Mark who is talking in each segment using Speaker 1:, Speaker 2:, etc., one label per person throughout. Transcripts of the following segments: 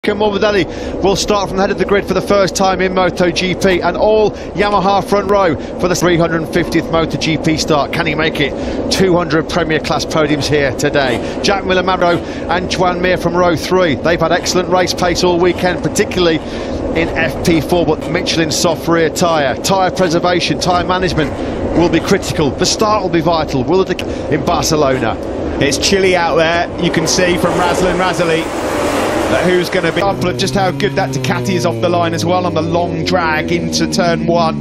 Speaker 1: Franco Morbidelli will start from the head of the grid for the first time in MotoGP, and all Yamaha front row for the 350th MotoGP start. Can he make it? 200 Premier Class podiums here today. Jack Miller, Mavro and Joan Mir from row 3. They've had excellent race pace all weekend, particularly in FP4, but Michelin's soft rear tyre preservation, tyre management will be critical. The start will be vital. Will it in Barcelona?
Speaker 2: It's chilly out there. You can see from Razali that who's going to be example of just how good that Ducati is off the line as well on the long drag into turn 1.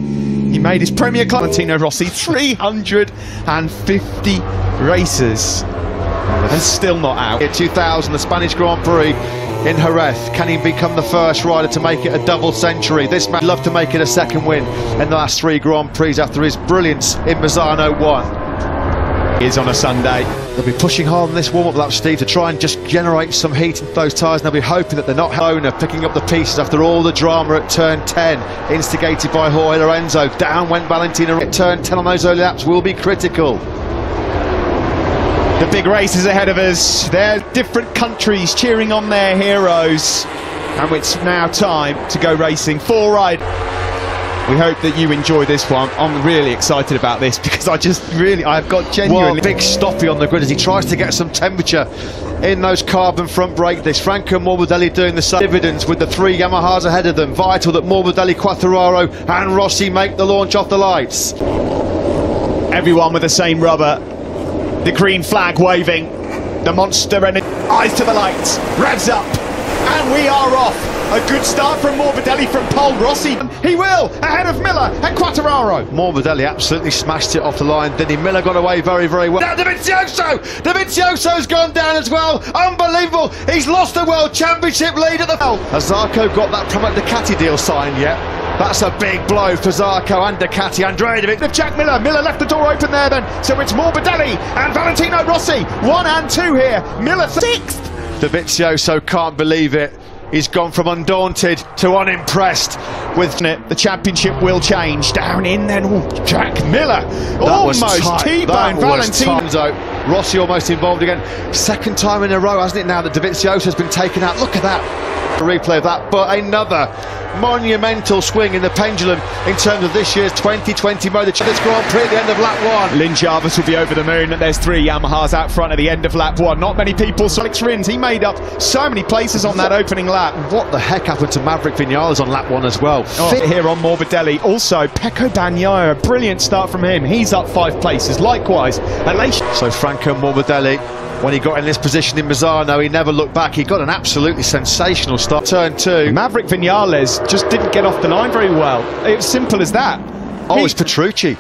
Speaker 2: He made his Premier Class. Valentino Rossi, 350 races and still not out.
Speaker 1: 2000, the Spanish Grand Prix in Jerez. Can he become the first rider to make it a double century? This man would love to make it a second win in the last 3 Grand Prix after his brilliance in Misano 1.
Speaker 2: Is on a Sunday.
Speaker 1: They'll be pushing hard on this warm-up lap, Steve, to try and just generate some heat in those tyres, and they'll be hoping that they're not Helena picking up the pieces after all the drama at turn 10, instigated by Jorge Lorenzo. Down went Valentino. Turn 10 on those early laps will be critical.
Speaker 2: The big races ahead of us. They're different countries cheering on their heroes, and it's now time to go racing. 4 rides. We hope that you enjoy this one. I'm really excited about this because I've got genuinely...
Speaker 1: Big stoppy on the grid as he tries to get some temperature in those carbon front brake discs. Franco Morbidelli doing the same. Dividends with the 3 Yamahas ahead of them. Vital that Morbidelli, Quartararo and Rossi make the launch off the lights.
Speaker 2: Everyone with the same rubber. The green flag waving. The monster and eyes to the lights. Revs up. And we are off. A good start from Morbidelli from pole. Rossi, he will, ahead of Miller and Quartararo.
Speaker 1: Morbidelli absolutely smashed it off the line, didn't he? Miller got away very, very well. Now Dovizioso's gone down as well. Unbelievable. He's lost the World Championship lead at the... Has Zarco got that Pramac Ducati deal signed yet? That's a big blow for Zarco and Ducati. Andrea Dovizioso.
Speaker 2: Jack Miller left the door open there then. So it's Morbidelli and Valentino Rossi. 1 and 2 here. Miller 6th.
Speaker 1: Dovizioso can't believe it. He's gone from undaunted to unimpressed with it.
Speaker 2: The championship will change. Down in then. Jack Miller almost T-bone Valentino.
Speaker 1: Rossi almost involved again. 2nd time in a row, hasn't it, now that Dovizioso's been taken out? Look at that. A replay of that, but another monumental swing in the pendulum in terms of this year's 2020 MotoGP Grand Prix at the end of lap 1.
Speaker 2: Lynn Jarvis will be over the moon. There's 3 Yamahas out front at the end of lap 1. Not many people. Alex Rins, he made up so many places on that opening lap.
Speaker 1: What the heck happened to Maverick Vinales on lap 1 as well?
Speaker 2: Here on Morbidelli. Also, Pecco Bagnaia, a brilliant start from him. He's up 5 places. Likewise,
Speaker 1: so Franco Morbidelli, when he got in this position in Misano, he never looked back. He got an absolutely sensational start. Turn 2.
Speaker 2: Maverick Vinales just didn't get off the line very well. It's simple as that.
Speaker 1: Oh, it's Petrucci.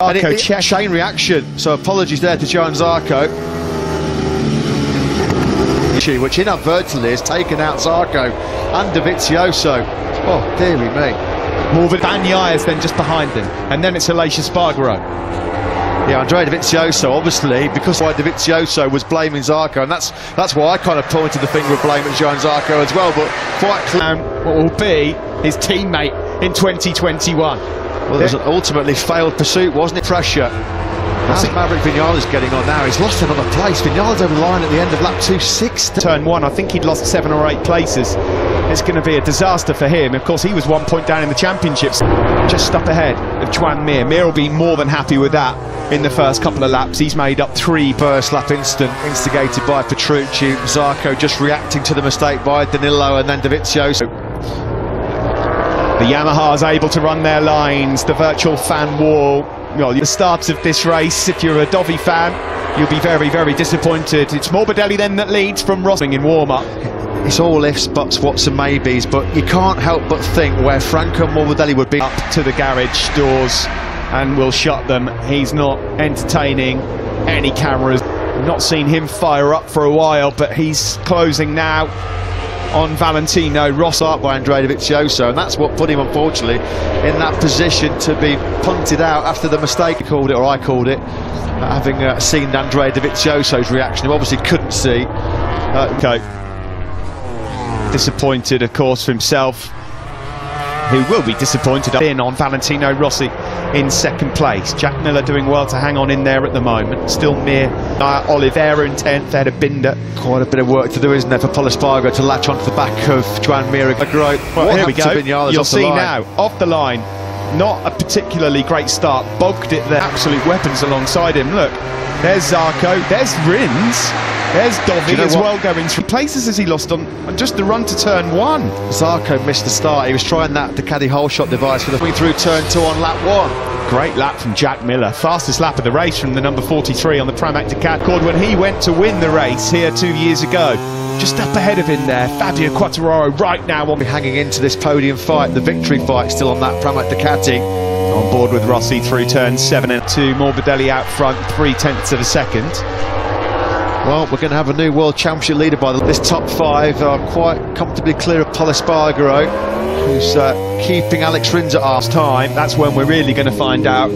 Speaker 1: Chain reaction. So apologies there to Joan Zarco, which inadvertently has taken out Zarco and Dovizioso. Oh, dearie me.
Speaker 2: Bagnaia is then just behind him, and then it's Aleix Espargaro.
Speaker 1: Yeah, Andrea Dovizioso, obviously, because why Dovizioso was blaming Zarco, and that's why I kind of pointed the finger of blame at Joan Zarco as well, but quite clear
Speaker 2: what will be his teammate in 2021.
Speaker 1: Well, it was an ultimately failed pursuit, wasn't it? Pressure. How's Maverick Vinales getting on now? He's lost another place. Vinales over the line at the end of lap 260.
Speaker 2: Turn 1, I think he'd lost 7 or 8 places. It's going to be a disaster for him. Of course, he was 1 point down in the championships. Just up ahead of Joan Mir. Mir will be more than happy with that in the first couple of laps. He's made up 3.
Speaker 1: First lap incident instigated by Petrucci. Zarco just reacting to the mistake by Danilo, and then Dovizioso.
Speaker 2: The Yamaha's able to run their lines. The virtual fan wall. Well, the start of this race, if you're a Dovi fan, you'll be very, very disappointed. It's Morbidelli then that leads from Rossi in warm-up.
Speaker 1: It's all ifs, buts, whats and maybes, but you can't help but think where Franco Morbidelli would be.
Speaker 2: Up to the garage doors and will shut them. He's not entertaining any cameras. Not seen him fire up for a while, but he's closing now on Valentino Rossi
Speaker 1: by Andrea Dovizioso, and that's what put him, unfortunately, in that position to be punted out after the mistake. He called it, or I called it, having seen Andrea Dovizioso's reaction, who obviously couldn't see.
Speaker 2: Okay. Disappointed, of course, for himself. who will be disappointed in on Valentino Rossi in second place. Jack Miller doing well to hang on in there at the moment. Still near Oliveira in 10th, ahead of Binder.
Speaker 1: Quite a bit of work to do, isn't there, for Pol Espargaro to latch onto the back of Joan Mir.
Speaker 2: Well, here we go. You'll see now, off the line. Not a particularly great start. Bogged it there. Absolute weapons alongside him. Look, there's Zarco, there's Rins, there's Dovi as well going through places as he lost on just the run to turn 1.
Speaker 1: Zarco missed the start. He was trying that Ducati whole shot device for the way through turn 2 on lap 1.
Speaker 2: Great lap from Jack Miller. Fastest lap of the race from the number 43 on the Pramac Ducati when he went to win the race here 2 years ago. Just up ahead of him there, Fabio Quartararo right now on
Speaker 1: hanging into this podium fight, the victory fight still on that Pramac Ducati.
Speaker 2: On board with Rossi through turns 7 and 2, Morbidelli out front, 0.3 of a second.
Speaker 1: Well, we're going to have a new World Championship leader by this top 5 are quite comfortably clear of Pol Espargaro, who's keeping Alex Rins at half
Speaker 2: time. That's when we're really going to find out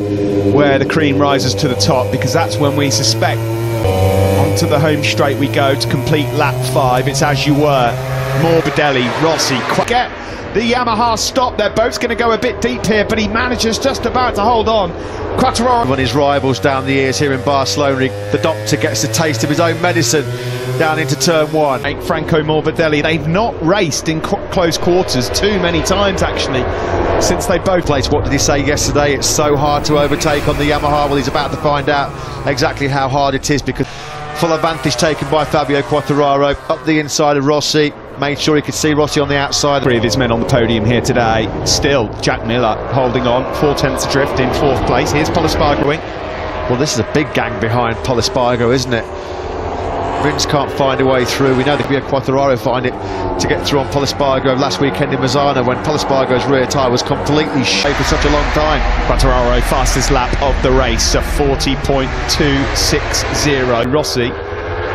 Speaker 2: where the cream rises to the top, because that's when we suspect onto the home straight we go to complete lap 5. It's as you were. Morbidelli, Rossi, get the Yamaha stop. They're both going to go a bit deep here, but he manages just about to hold on. Quartararo
Speaker 1: when his rivals down the ears here in Barcelona, the doctor gets a taste of his own medicine down into turn 1.
Speaker 2: Franco Morbidelli, they've not raced in close quarters too many times actually since they both played.
Speaker 1: What did he say yesterday? It's so hard to overtake on the Yamaha. Well, he's about to find out exactly how hard it is, because full advantage taken by Fabio Quartararo up the inside of Rossi. Made sure he could see Rossi on the outside.
Speaker 2: 3 of his men on the podium here today. Still Jack Miller holding on, 0.4 adrift in 4th place. Here's Pol Espargaro.
Speaker 1: Well, this is a big gang behind Pol Espargaro, isn't it? Rins can't find a way through. We know that Quartararo find it to get through on Pol Espargaro last weekend in Misano, when Pol Espargaro's rear tyre was completely shaped for such a long time.
Speaker 2: Quartararo, fastest lap of the race, a 40.260. Rossi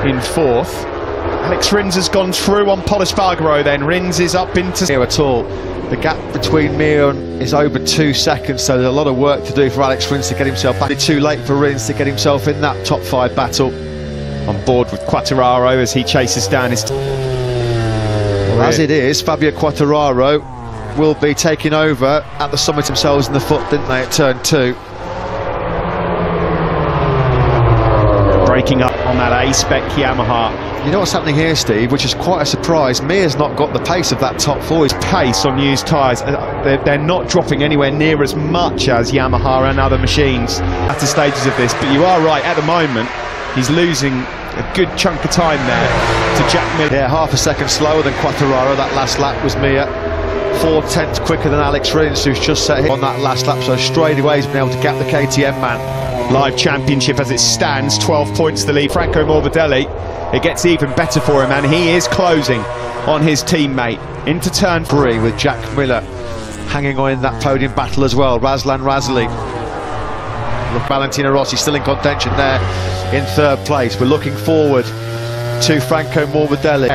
Speaker 2: in 4th. Alex Rins has gone through on Pol Espargaro then. Rins is up into...
Speaker 1: Here at all. The gap between Mir is over 2 seconds, so there's a lot of work to do for Alex Rins to get himself back. It's too late for Rins to get himself in that top 5 battle.
Speaker 2: On board with Quartararo as he chases down his...
Speaker 1: Well, as it is, Fabio Quartararo will be taking over at the summit themselves in the foot, didn't they, at turn 2.
Speaker 2: Breaking up on that A-spec Yamaha.
Speaker 1: You know what's happening here, Steve, which is quite a surprise? Mir's not got the pace of that top 4.
Speaker 2: His pace on used tyres, they're not dropping anywhere near as much as Yamaha and other machines at the stages of this, but you are right, at the moment he's losing a good chunk of time there to Jack Miller.
Speaker 1: Yeah, half a second slower than Quartararo. That last lap was Mir. 0.4 quicker than Alex Rins, who's just set hit on that last lap, so straight away he's been able to gap the KTM man.
Speaker 2: Live championship as it stands, 12 points the lead. Franco Morbidelli, it gets even better for him, and he is closing on his teammate into turn
Speaker 1: 3 with Jack Miller hanging on in that podium battle as well. Razlan Razali. Look, Valentino Rossi still in contention there in 3rd place. We're looking forward to Franco Morbidelli.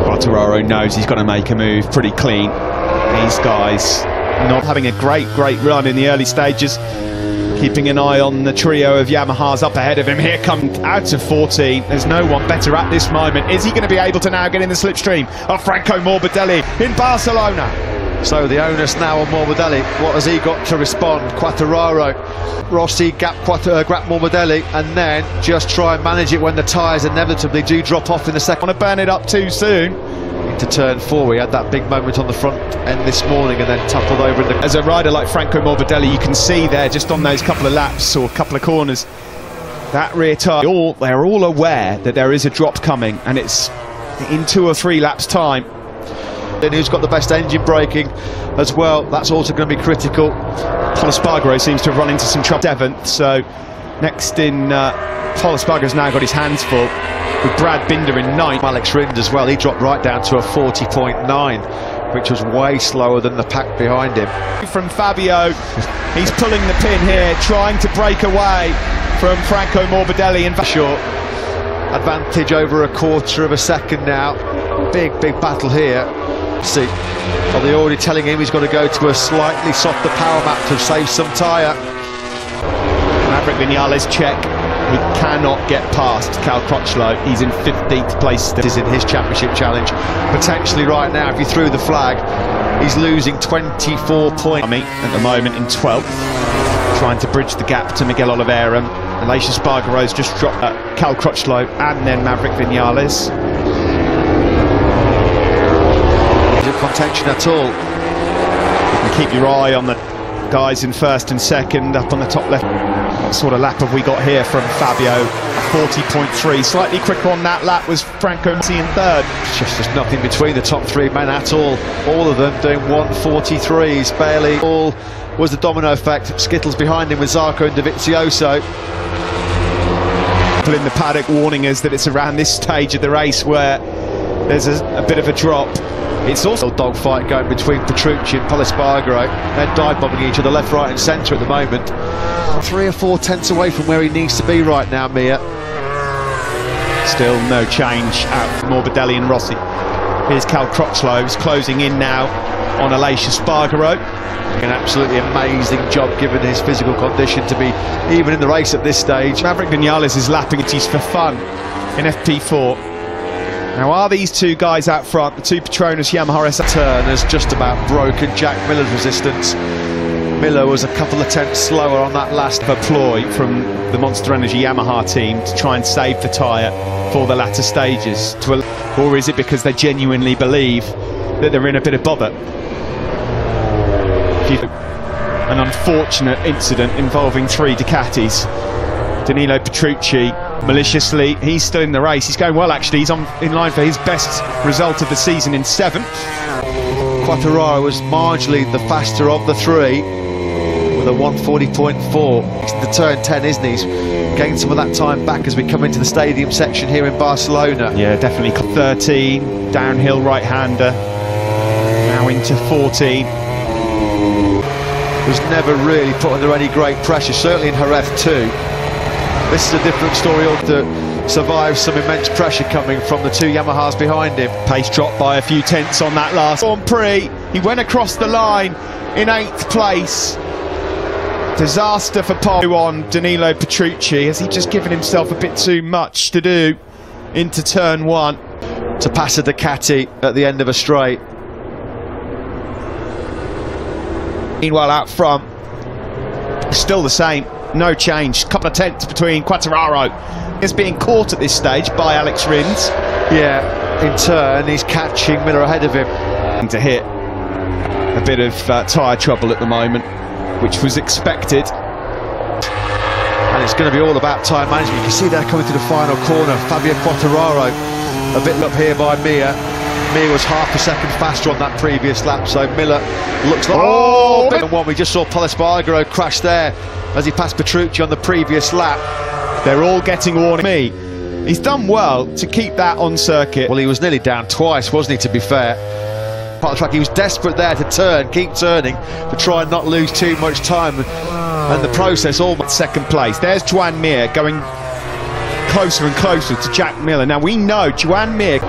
Speaker 2: Quartararo knows he's got to make a move pretty clean. These guys not having a great run in the early stages. Keeping an eye on the trio of Yamahas up ahead of him. Here comes out of 14. There's no one better at this moment. Is he going to be able to now get in the slipstream of Franco Morbidelli in Barcelona?
Speaker 1: So the onus now on Morbidelli. What has he got to respond? Quartararo. Rossi gap Morbidelli, and then just try and manage it when the tyres inevitably do drop off in the second.
Speaker 2: Want to burn it up too soon.
Speaker 1: Into turn 4, we had that big moment on the front end this morning and then toppled over in the...
Speaker 2: As a rider like Franco Morbidelli, you can see there just on those couple of laps or couple of corners, that rear tyre, they're all aware that there is a drop coming, and it's in 2 or 3 laps time.
Speaker 1: And who's got the best engine braking as well, that's also going to be critical.
Speaker 2: Pol Espargaro seems to have run into some trouble 7th, so next in Pol Espargaro's now got his hands full with Brad Binder in 9th.
Speaker 1: Alex Rins as well, he dropped right down to a 40.9, which was way slower than the pack behind him.
Speaker 2: From Fabio, he's pulling the pin here, trying to break away from Franco Morbidelli in short.
Speaker 1: Advantage over a 1/4 of a second now. Big battle here. See, are they already telling him he's got to go to a slightly softer power map to save some tyre?
Speaker 2: Maverick Vinales check. He cannot get past Cal Crutchlow. He's in 15th place.
Speaker 1: This is in his championship challenge. Potentially right now, if you threw the flag, He's losing 24 points.
Speaker 2: At the moment in 12th, trying to bridge the gap to Miguel Oliveira. Aleix Espargaro's just dropped Cal Crutchlow and then Maverick Vinales.
Speaker 1: Contention at all.
Speaker 2: And keep your eye on the guys in first and second up on the top left. What sort of lap have we got here from Fabio? 40.3. Slightly quicker on that lap was Franco in third.
Speaker 1: Just nothing between the top three men at all. All of them doing 1:43s. Barely. All was the domino effect. Skittles behind him with Zarco and Dovizioso.
Speaker 2: People in the paddock warning us that it's around this stage of the race where there's a bit of a drop. It's also a dogfight going between Petrucci and Pol Espargaro. They're dive-bombing each other left, right and centre at the moment. 3 or 4 tenths away from where he needs to be right now, Mia. Still no change out for Morbidelli and Rossi. Here's Cal Crutchlow, who's closing in now on Aleix Espargaro.
Speaker 1: An absolutely amazing job given his physical condition to be even in the race at this stage.
Speaker 2: Maverick Vinales is lapping it for fun in FP4. Now, are these two guys out front, the two Petronas Yamaha S
Speaker 1: turn has just about broken Jack Miller's resistance. Miller was a couple of tenths slower on that last
Speaker 2: ploy from the Monster Energy Yamaha team to try and save the tyre for the latter stages. Or is it because they genuinely believe that they're in a bit of bother? An unfortunate incident involving 3 Ducatis. Danilo Petrucci, maliciously, he's still in the race. He's going well, actually. He's in line for his best result of the season in 7th.
Speaker 1: Quartararo was marginally the faster of the 3 with a 1:40.4. It's the turn 10, isn't he? He's gained some of that time back as we come into the stadium section here in Barcelona.
Speaker 2: Yeah, definitely. 13, downhill right-hander. Now into 14.
Speaker 1: Was never really put under any great pressure, certainly in Jerez too. This is a different story that survives some immense pressure coming from the 2 Yamahas behind him.
Speaker 2: Pace dropped by a few tenths on that last Grand Prix. He went across the line in 8th place. Disaster for Pol on Danilo Petrucci. Has he just given himself a bit too much to do into turn 1?
Speaker 1: To pass a Ducati at the end of a straight.
Speaker 2: Meanwhile, out front, still the same. No change, couple of tenths between Quartararo. Is being caught at this stage by Alex Rins.
Speaker 1: Yeah, in turn, he's catching Miller ahead of him.
Speaker 2: To hit a bit of tyre trouble at the moment, which was expected.
Speaker 1: And it's going to be all about time management. You can see they're coming to the final corner. Fabio Quartararo, a bit up here by Mia. Mia was half a second faster on that previous lap, so Miller looks like... Oh! One. We just saw Pol Espargaro crash there as he passed Petrucci on the previous lap.
Speaker 2: They're all getting warning. He's done well to keep that on circuit.
Speaker 1: Well, he was nearly down twice, wasn't he, to be fair? Part of the track, he was desperate there to turn, keep turning, to try and not lose too much time. And the process almost...
Speaker 2: Second place. There's Joan Mir going closer and closer to Jack Miller. Now, we know Joan Mir...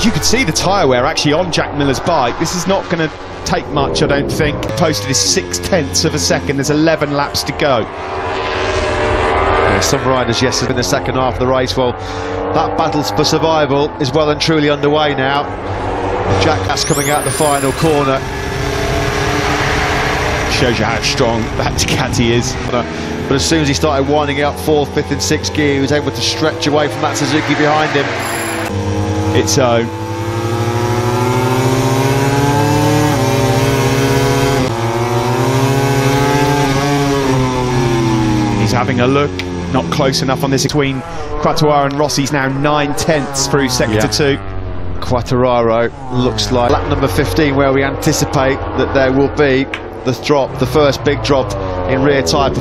Speaker 2: You could see the tyre wear actually on Jack Miller's bike. This is not going to take much, I don't think. Posted is 0.6 of a second. There's 11 laps to go.
Speaker 1: Yeah, some riders yesterday in the second half of the race. Well, that battle for survival is well and truly underway now. Jack Haas coming out the final corner.
Speaker 2: Shows you how strong that Ducati is.
Speaker 1: But as soon as he started winding up 4th, 5th and 6th gear, he was able to stretch away from that Suzuki behind him.
Speaker 2: Its own. He's having a look, not close enough on this between Quartararo and Rossi's now 9 tenths through sector 2.
Speaker 1: Quartararo looks like lap number 15 where we anticipate that there will be the drop, the first big drop in rear tyre.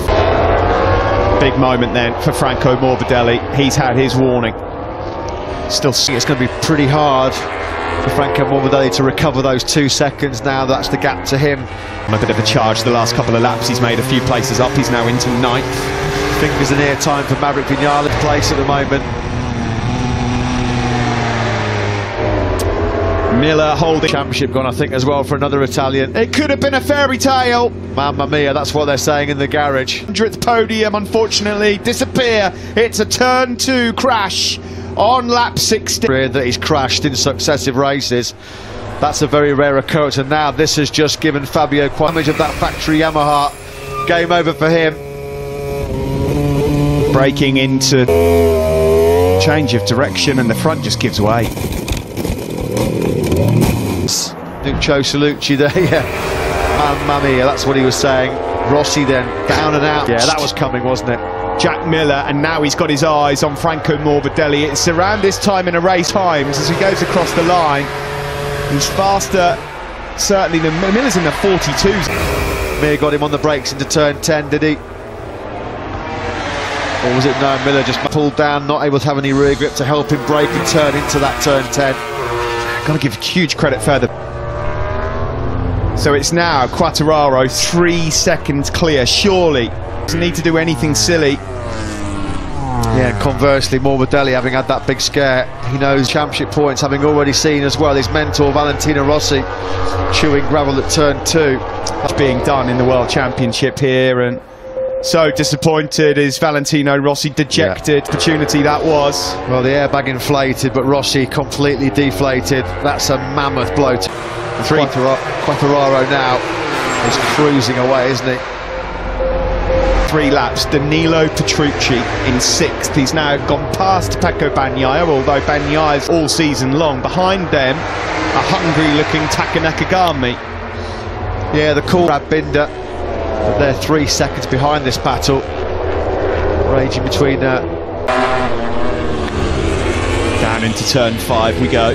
Speaker 2: Big moment then for Franco Morbidelli. He's had his warning.
Speaker 1: Still, it's going to be pretty hard for Franco Morbidelli to recover those 2 seconds now. That's the gap to him.
Speaker 2: A bit of a charge the last couple of laps. He's made a few places up. He's now into 9th.
Speaker 1: Fingers in ear time for Maverick Vinales' place at the moment.
Speaker 2: Miller holding
Speaker 1: championship gone, I think, as well for another Italian.
Speaker 2: It could have been a fairy tale.
Speaker 1: Mamma mia, that's what they're saying in the garage.
Speaker 2: 100th podium, unfortunately, disappear. It's a turn 2 crash on lap 16.
Speaker 1: That he's crashed in successive races. That's a very rare occurrence, and now this has just given Fabio quite image of that factory Yamaha. Game over for him.
Speaker 2: Breaking into change of direction, and the front just gives way.
Speaker 1: Nuccio Salucci there, yeah. Mamma mia, that's what he was saying. Rossi then down and out. Yeah, that was coming, wasn't it?
Speaker 2: Jack Miller, and now he's got his eyes on Franco Morbidelli. It's around this time in a race times as he goes across the line. He's faster, certainly, than Miller's in the 42s.
Speaker 1: Mir got him on the brakes into turn 10, did he? Or was it no, Miller just pulled down, not able to have any rear grip to help him brake and turn into that turn 10.
Speaker 2: Got to give huge credit further. So it's now Quartararo 3 seconds clear, surely. Doesn't need to do anything silly.
Speaker 1: Yeah, and conversely, Morbidelli, having had that big scare, he knows championship points, having already seen as well his mentor Valentino Rossi chewing gravel at turn 2.
Speaker 2: That's being done in the World Championship here, and so disappointed is Valentino Rossi, dejected. Yeah. Opportunity that was.
Speaker 1: Well, the airbag inflated, but Rossi completely deflated. That's a mammoth blow to Quartararo now is cruising away, isn't he?
Speaker 2: 3 laps, Danilo Petrucci in 6th. He's now gone past Pecco Bagnaia, although Bagnaia's all season long. Behind them, a hungry-looking Taka Nakagami.
Speaker 1: Yeah, the cool Brad Binder. But they're 3 seconds behind this battle. Raging between...
Speaker 2: Down into turn 5 we go.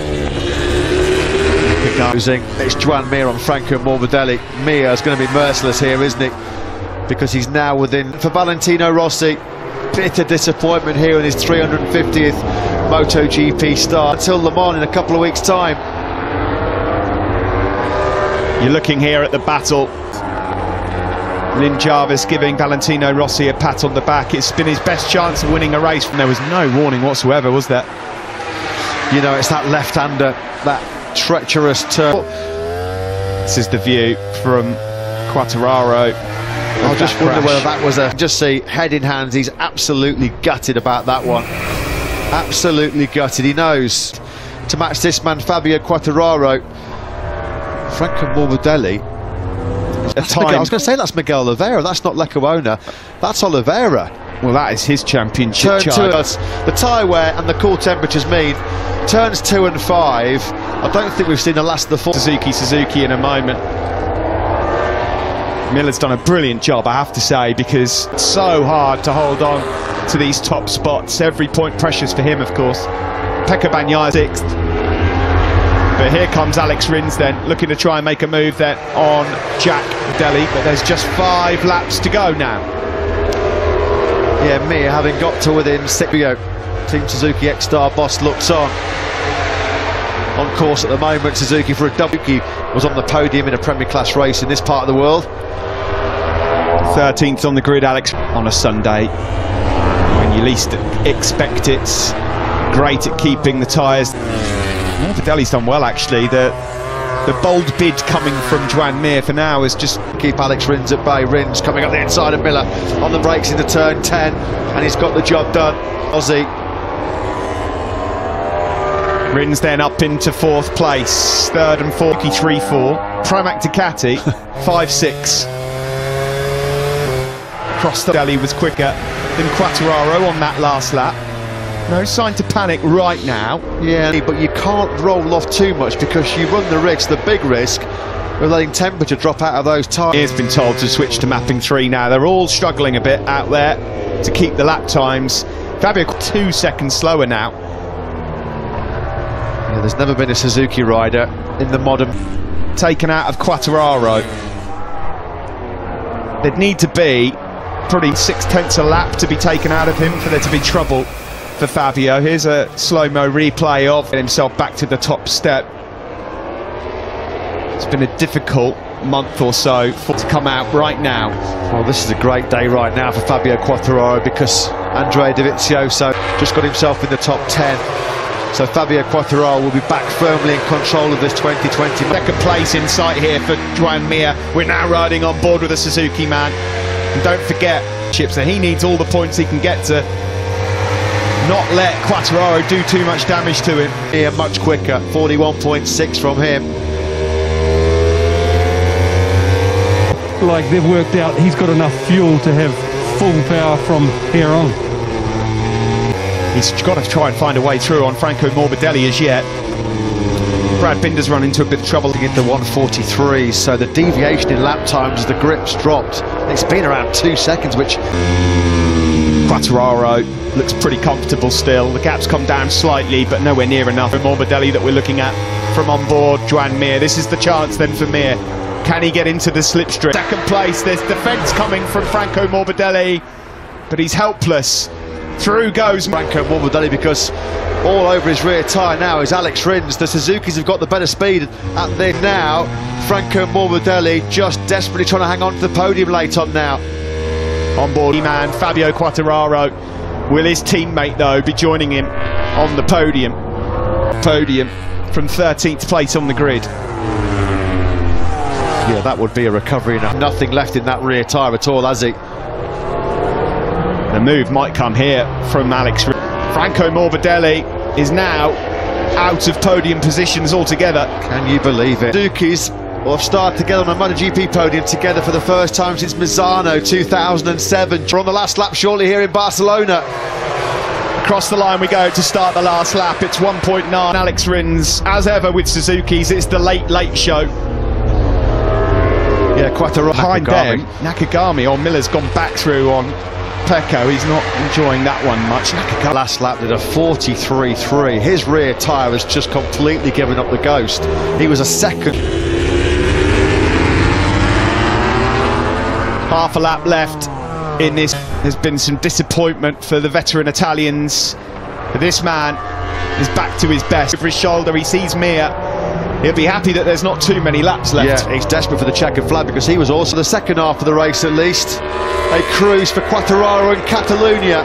Speaker 1: It's Joan Mir on Franco Morbidelli. Mir is going to be merciless here, isn't he? Because he's now within, for Valentino Rossi, bitter disappointment here in his 350th MotoGP start until Le Mans in a couple of weeks' time.
Speaker 2: You're looking here at the battle. Lynn Jarvis giving Valentino Rossi a pat on the back. It's been his best chance of winning a race, and there was no warning whatsoever, was there?
Speaker 1: You know, it's that left-hander, that treacherous turn.
Speaker 2: This is the view from Quartararo.
Speaker 1: I just wonder whether that was a... Just see, head in hands, he's absolutely gutted about that one. Absolutely gutted. He knows to match this man, Fabio Quartararo. Franco Morbidelli. I was going to say that's Miguel Oliveira. That's not Lecuona. That's Oliveira.
Speaker 2: Well, that is his championship.
Speaker 1: Turn 2, the tyre wear and the cool temperatures mean turns 2 and 5. I don't think we've seen the last of the 4.
Speaker 2: Suzuki in a moment. Miller's done a brilliant job, I have to say, because it's so hard to hold on to these top spots. Every point precious for him, of course. Pecco Bagnaia 6th. But here comes Alex Rins then, looking to try and make a move then on Jack Morbidelli, but there's just 5 laps to go now.
Speaker 1: Yeah, Mir having got to within 6. Team Suzuki X-Star boss looks on course at the moment. Suzuki for a double. He was on the podium in a Premier Class race in this part of the world.
Speaker 2: 13th on the grid, Alex, on a Sunday when you least expect it. Great at keeping the tyres. Morbidelli's done well, actually. The bold bid coming from Joan Mir for now is just
Speaker 1: keep Alex Rins at bay. Rins coming up the inside of Miller on the brakes into turn 10, and he's got the job done. Ozzy.
Speaker 2: Rins then up into 4th place, 3rd and 4th, 3-4. Pramac Ducati, 5-6. Across the Morbidelli was quicker than Quartararo on that last lap. No sign to panic right now.
Speaker 1: Yeah, but you can't roll off too much because you run the risk, the big risk, of letting temperature drop out of those tyres.
Speaker 2: He's been told to switch to mapping 3 now. They're all struggling a bit out there to keep the lap times. Fabio 2 seconds slower now.
Speaker 1: Yeah, there's never been a Suzuki rider in the modern...
Speaker 2: Taken out of Quartararo. There'd need to be probably 6/10 a lap to be taken out of him for there to be trouble for Fabio. Here's a slow-mo replay of himself back to the top step. It's been a difficult month or so to come out right now.
Speaker 1: Well, this is a great day right now for Fabio Quartararo because Andrea Dovizioso just got himself in the top 10. So Fabio Quartararo will be back firmly in control of this 2020.
Speaker 2: Second place in sight here for Joan Mir. We're now riding on board with a Suzuki man. And don't forget, so he needs all the points he can get to not let Quartararo do too much damage to him.
Speaker 1: Here much quicker, 41.6 from him.
Speaker 3: like they've worked out he's got enough fuel to have full power from here on.
Speaker 2: He's got to try and find a way through on Franco Morbidelli as yet. Brad Binder's run into a bit of trouble.
Speaker 1: To get the 143, so the deviation in lap times as the grip's dropped. It's been around 2 seconds, which...
Speaker 2: Quartararo looks pretty comfortable still. The gap's come down slightly, but nowhere near enough. Morbidelli that we're looking at from on board, Joan Mir. This is the chance then for Mir. Can he get into the slipstream? Second place, there's defence coming from Franco Morbidelli, but he's helpless. Through goes
Speaker 1: Franco Morbidelli, because all over his rear tyre now is Alex Rins. The Suzukis have got the better speed at there now. Franco Morbidelli just desperately trying to hang on to the podium late on now.
Speaker 2: On board man Fabio Quartararo. Will his teammate though be joining him on the podium? From 13th place on the grid.
Speaker 1: Yeah, that would be a recovery enough. Nothing left in that rear tyre at all, has he?
Speaker 2: The move might come here from Alex. Franco Morbidelli is now out of podium positions altogether.
Speaker 1: Can you believe it? Suzukis will have started together on a MotoGP podium together for the first time since Misano 2007. We're on the last lap shortly here in Barcelona.
Speaker 2: Across the line we go to start the last lap. It's 1.9. Alex Rins, as ever with Suzuki's, it's the late show.
Speaker 1: Yeah, Quartararo.
Speaker 2: Behind them, Nakagami on Miller's gone back through on Pecco. He's not enjoying that one much. Nakagami.
Speaker 1: Last lap did a 43.3. His rear tyre has just completely given up the ghost. He was a second.
Speaker 2: Half a lap left in this. There's been some disappointment for the veteran Italians. But this man is back to his best. Over his shoulder, he sees Mir. He'll be happy that there's not too many laps left.
Speaker 1: Yeah, he's desperate for the checkered flag, because he was also the second half of the race at least. A cruise for Quartararo in Catalunya.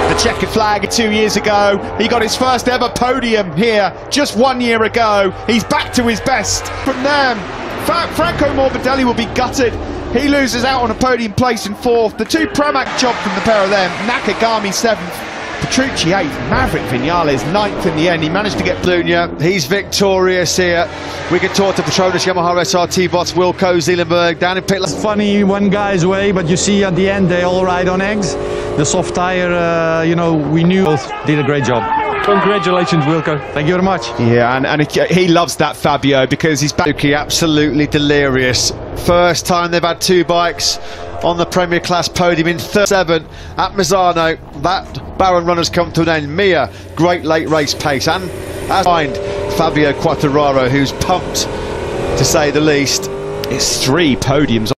Speaker 2: The checkered flag 2 years ago. He got his first ever podium here just 1 year ago. He's back to his best. From them, Franco Morbidelli will be gutted. He loses out on a podium place in 4th. The two Pramac job from the pair of them. Nakagami 7th. Petrucci 8th, Maverick Vinales 9th in the end. He managed to get
Speaker 1: Catalunya. He's victorious here. We can talk to Petronas Yamaha SRT boss Wilco Zeelenberg down in pit lane.
Speaker 3: Funny one guy's way, but you see at the end they all ride on eggs. The soft tyre, you know, we knew both did a great job. Congratulations, Wilco. Thank you very much.
Speaker 2: Yeah, and he loves that Fabio, because he's back.
Speaker 1: Absolutely delirious. First time they've had two bikes on the Premier Class podium in 37 at Misano. That Baron run has come to an end. Mir, great late race pace, and as behind Fabio Quartararo, who's pumped to say the least.
Speaker 2: It's 3 podiums